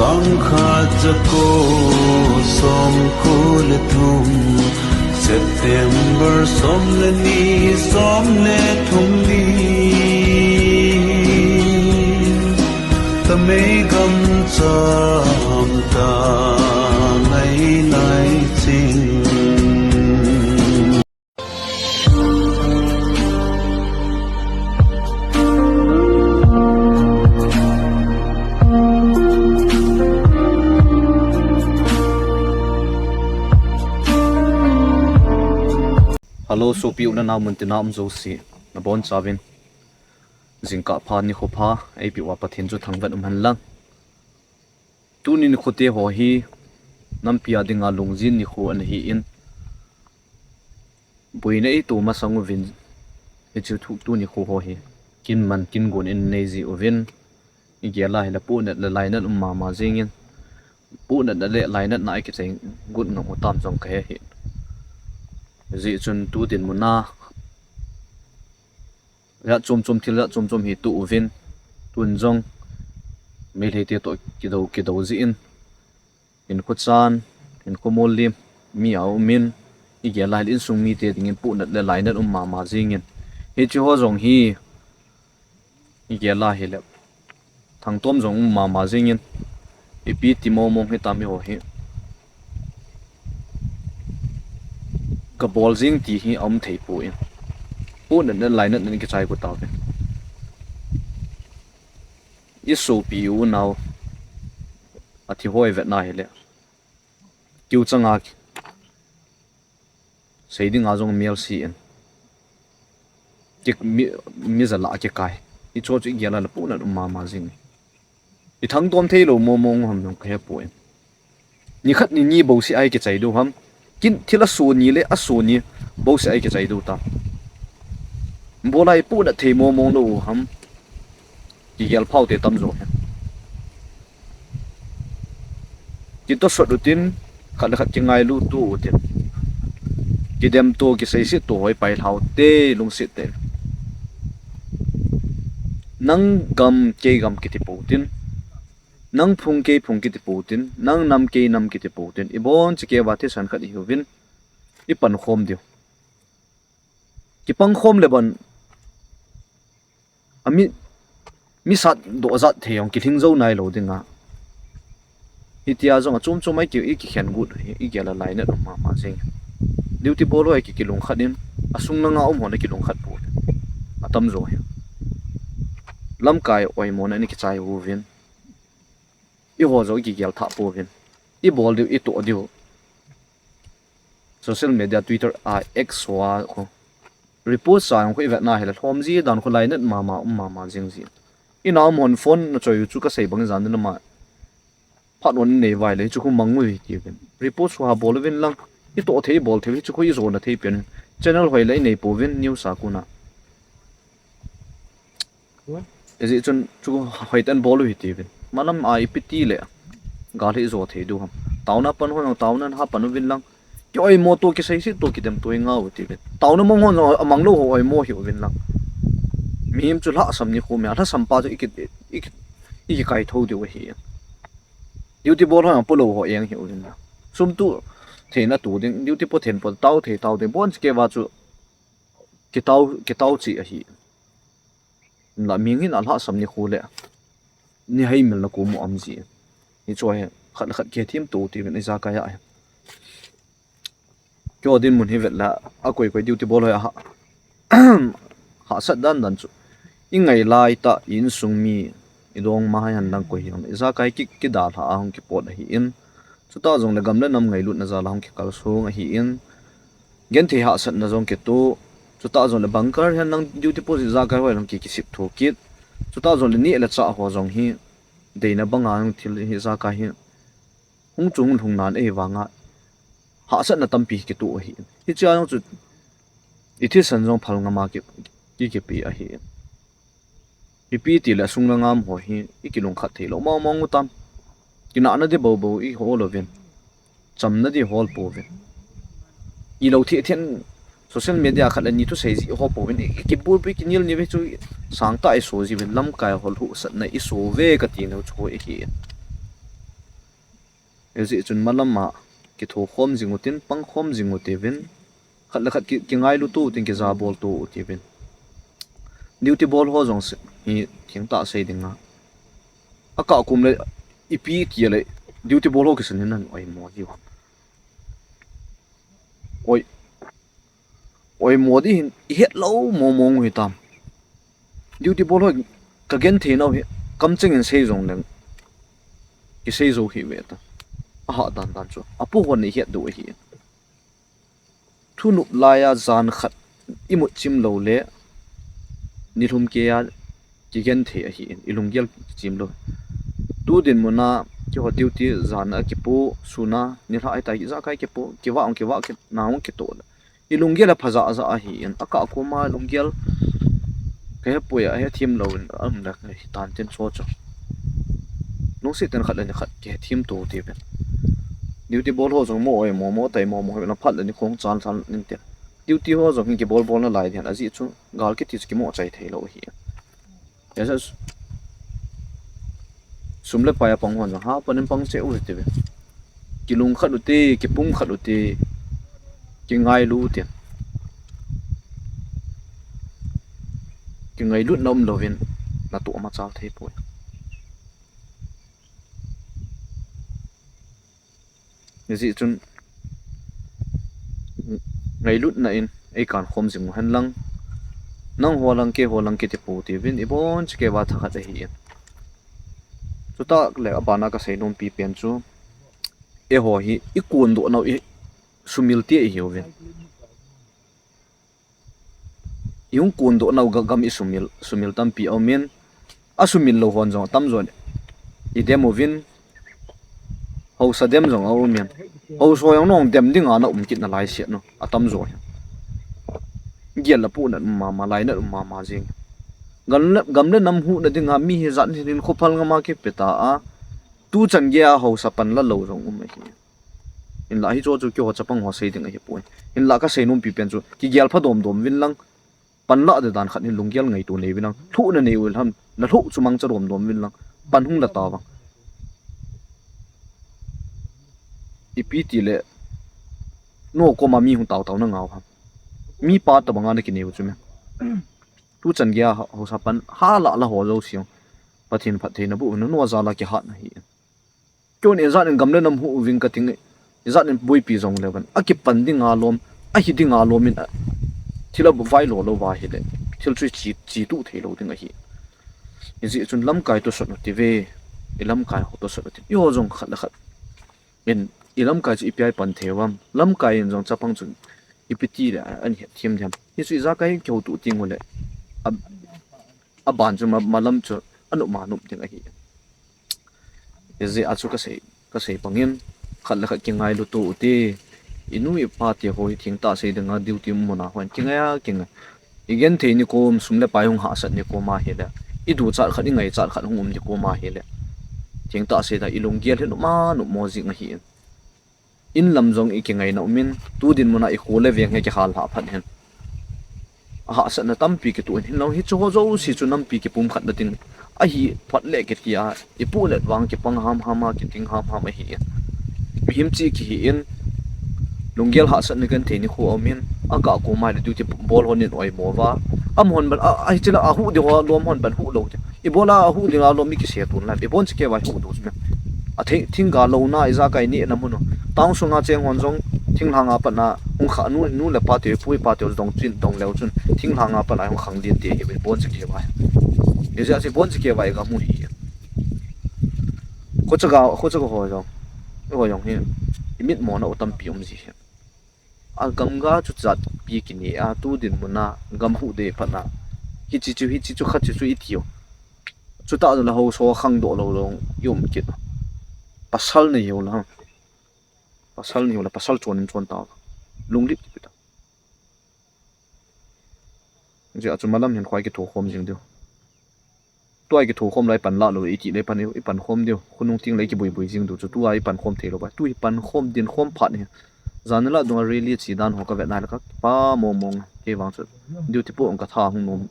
Kilungkhat ko som kul thum September som le ni som le thum ni Tamay gam cha ham ta ngay lai ching Hello, sopi una na munti na amzo si na bon chavin jingka pha ni kho pha ai pi wa pathin chu thangvan han lang tunin khote ho hi nampia dinga lungjin ni kho an hi in buina ei tu ma sangu vin e chu thuk tu ni kho ho hi kin man kin gon in nei ji ovin i gela hela pu na la line na ma ma jingin pu na le line na ai ke cheng gut ngam tam jong ka hi dị chun tu tin muna ya chom thil ya chom hi tu uvin tun jong me le te to ki do ji in ko chan in ko mol lim mi au min i ge lai in sung mi te ding pu na le lai na ma jingin hi chi ho jong hi i ge la hi le thang tom jong ma jingin i pi ti mo he ta mi ho hi ka bol jing ti hi om thei pu in pu na lai na ki chai ko ta ve i sopi u now athi hoi vet na hele kiu changa seiding a jong mel si in tik mi za la ke kai i cho chi gela la pu na ma jing i thang tom thei lo mo mong ham nong khe pu in ni khat ni bo si ai ke chai do ham kin thila su ni le a su ni bo se ai ke chai du ta bolai pu da the mo mong lo ham ki gel phau te tam zo ki to so rutin khat ki ngai lu tu tin ki dem to ki sei si to hoi pai thau te lung si te nang gam ke gam ki ti pu tin nang phung ki ti pu tin nang nam ki ti pu tin ibon chike wa the san khat hi hovin i pan khom dio ki pang khom le ban ami mi sat do zat theong ki thing zo nai lo dinga itia zong chum ai ki ki khen gut i gela lai na ma jing duty bolo ai ki Kilungkhat in asung na nga hon ki Kilungkhat pu atam zo he lam kai oi mon ani ki chai hu vin i ho zo ki gel tha po vin i bol diu i to diu social media Twitter a x wa ko report sa ko i vet na hela thom ji dan ko lai na ma jing ji i na mon phone na choi chu ka sei bang jan na ma phat won nei vai le chu ko mangui ki vin report wa bol vin lang i to thei bol thei chu ko i zo na thei pen channel hoi lai nei po vin news sa ku na ezi chun chu hoi tan bol hi ti vin manam ai piti le gali zo thei du ham tauna pan ho tauna ha panu vin lang ki oi mo to ki sei si to ki dem to nga u ti vin tauna mong ho amang lo ho oi mo hi vin lang mim chu la sam ni khu me tha sam pa chu ik kai tho de hi duty bol ha polo ho yang hi vin lang sum tu theina tu ding duty po then po tau de bon ke wa chu ki tau chi a hi la mingin al ha sam ni khu le ni hai mil na ko mu am ji ni choi khat ke thim tu ti ni za ka ya kyo din mun hi vet la a koi duty bol ha ha sat dan chu i ngai lai ta in sung mi i dong ma han dang ko hi za kai ki da tha hong ki pot hi in chu ta jong le gam le nam ngai lut na za la hong ki kal sung hi in gen thi ha sat na jong ke tu chu ta jong le bunker han nang duty po za ka hoi long ki sip tho kit chu ta jong le ni la cha ho jong hi deina banga thil hi za ka hi hung chung thung nan e wanga ha sat na tampi ki tu hi cha jong chu i thi san jong phal nga ma ki pi a hi pi ti la sung na ngam ho hi i Kilungkhat thei lo ma mong tam ki na na de bo i ho lo ven cham na di hol po ven i lo thi then social media khat ani tu sei ji ho po ven ki pur pi ki nil ni ve chu sang ta ai so ji ven lam kai hol hu sat na i so ve ka ti no chu hi ezi chun malama ki tho khom jingutin pang khom jingutevin khat la khat ki ngai lu tu tin ki za bol tu utivin duty ball ho jong se hi thing ta sei dinga aka kum le ipi ti le duty ball ho ki san nan oi mo hi wa oi oi mo di het lo mo mo ngi tam duty ball ho ka gen the no kam cheng in sei jong leng ki sei zo hi ve ta a dan dan chu apu hon ni het do hi thunu laya zan khat imu chim lo le nilhum ke ya ki gen the hi ilunggel chim lo tu din muna ki ho duty zan a ki pu suna ni hai ta za kai ki pu ki wa ki na ong ki to ilunggel a phaza za a hi an aka ko ma lunggel ke pu ya he thim lo am da tan ten so cho nong si ten khat la ni khat ke thim to ti ben duty ball ho jong mo oi mo tai mo na phat la ni khong chan chan nin te duty ho jong ki ball na lai thian aji chu gal ki ti ki mo chai thei lo hi ya sa sumle pa ya pang hon ha panin pang che u te be kilungkhat u te ki pum khat u te ki ngai lu te ki ngai lut nom lovin na tu ma chal thei po ji chun ngai lut na in ei kan khom jing han lang nang ho lang ke te pu ti vin ibon chike wa tha khat hi chuta le abana ka sei nom pi pen chu e ho hi ikun do no i sumil ti hi hovin yung kun do no gam i sumil tam pi omen asumil lo hon jong tam zon i demo vin ho sa dem jong au men ho so yang nong dem ding ana kit na lai se no atam zo gial la pu na ma lai na ma jing gam le nam hu na dinga mi he zan hin khopal nga ma ke peta a tu chan ge a ho sa pan la lo rong hi in la hi cho chu kyo chapang ho sei ding hi pu in la ka sei num pi pen chu ki gial pha dom win lang pan la de dan khat ni lungyal ngai tu nei winang thu na nei wil ham la thu chumang cha dom win lang pan hung la ta wa ipiti le no ko ma mi hung taw na ngaw ha mi pa ta banga na ki neu chu me tu chan gya ho sa pan ha la ho zo siong pathin phathe na bu no za la ki hat na hi kyo ne za nen gam le nam hu wing ka ting za nen boi pi jong le ban aki pan ding a lom a hi ding a lom in thila bu vai lo wa hi le thil chi tu thei lo ding a hi inzi chun lam kai to sot no ti ve ilam kai ho to sot ti yo jong khat la khat in ilam kai chi pi pan thewam lam kai in jong chapang chun ipiti le an he thiam thiam hi su za kai kyo tu ting le a ban chu ma lam chu anu ma nu ting a hi eze achu ka sei pangin khat la khat ki ngai lu tu ti inu i pa ti hoi thing ta sei denga duty mo na hon kinga igen the ni kom sumle pai hung ha sat ni ko ma he da i du char khat ngai char khat hungum ni ko ma he le thing ta sei da ilung gel he no ma nu mo ji nga hi in lam jong i ki ngai na min tu din mo na i khole ve nge ki hal ha phat hen ha sat na tam pi ki tu hin lo hi chu ho zo si chu nam pi ki pum khat na tin a hi phat le ke tia i pu le wang ki pang ham ma ki ting ham a hi him chi ki hi in lunggel ha sat ni kan the ni khu amin aka ko mai duty ball honin oi mowa am hon ban ai chila a hu de ho lom hon ban hu lo i bola hu de la lom mi ki se tun la i bon che wa hu do me a thing ga lo na iza kai ni na muno tang sunga cheng hon jong thing hanga pa na ung kha nu le pa te pui pa te dong chin dong leo chun thing hanga pa la ung khang din te hi bon che ke wa e ja se bon che ke wa ga mu hi ko cha ga ho jong ho yong hi imit mo na utam pi ji a gamga chu chat pi ki ni a tu din muna gam hu de phana hi chi chu khat chu i thio chu ta la ho so khang do lo long yum kit pasal ne yo la pasal chon ta lunglit ki ta je a chu malam hen khwai ki tho khom jing dio toy ki tho khom lai pan la lo i ti le pan i pan khom dio khunung ting lai ki bui jing du chu tu ai pan khom the lo ba tu i pan khom din khom phat ne zanala dung really chi dan ho ka vet na ka pa mong ke wang chu duty po ong ka tha hung nom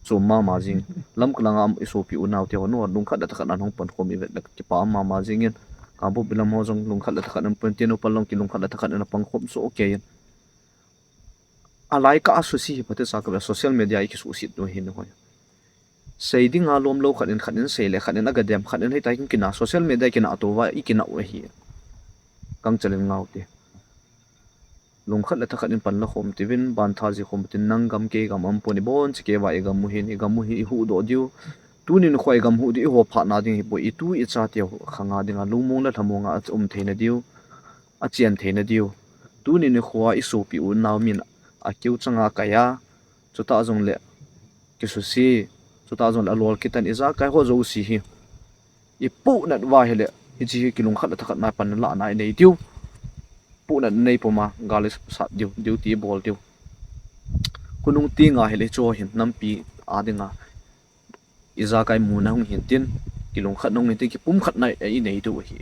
chu ma jing lam klanga am sopi u naw te ho no lung khat da khat an hong pan khom i vet ki pa ma jing in kabu bilam ho jong lungkhat la thakhat umponte no palong kilungkhat la thakhat na pang khom so okay alai ka asu si pate sa ka social media ki su sit no hin ho sei ding a lom lo khatin khatin sei le khatin aga dem khatin hei tai kina social media kina atowa ikina we hi kang chalen ngauti lungkhat la thakhatin pan la khom tivin ban tha ji khom tin nang gam ke gam am poni bon chike wa e gam mu hin e gam mu hi hu do diu tunin khoi gam hu di ho pha na ding hi bo i tu i cha te khanga dinga lungmong la thamonga theina diu a chian theina diu tunin khwa i sopi u naw min a kiu changa kaya chuta jong le ki su si chuta jong la lol kitan iza kai ho zo si hi i pu na wa hele hi chi kilungkhat la thakhat na pan la na nei diu pu na nei poma galis sa diu diu ti bol diu kunung ti nga hele cho hin nampi adinga iza kai mu na hung hin tin kilungkhat nong ni ki pum khat nai ei nei du hi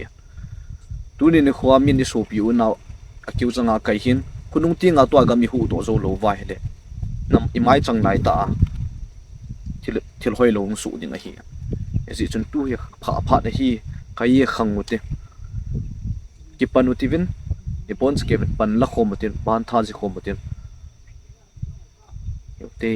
tuni ni khwa min ni sopi u naw akiu changa kai hin kunung ti nga to ga mi hu do zo lo wa hele nam imai chang nai ta thil hoi lo su ding a hi esi chun tu hi pha pha na hi kai ye khangu te ki panu tivin ipon ske pan la khom tin ban tha ji khom tin yote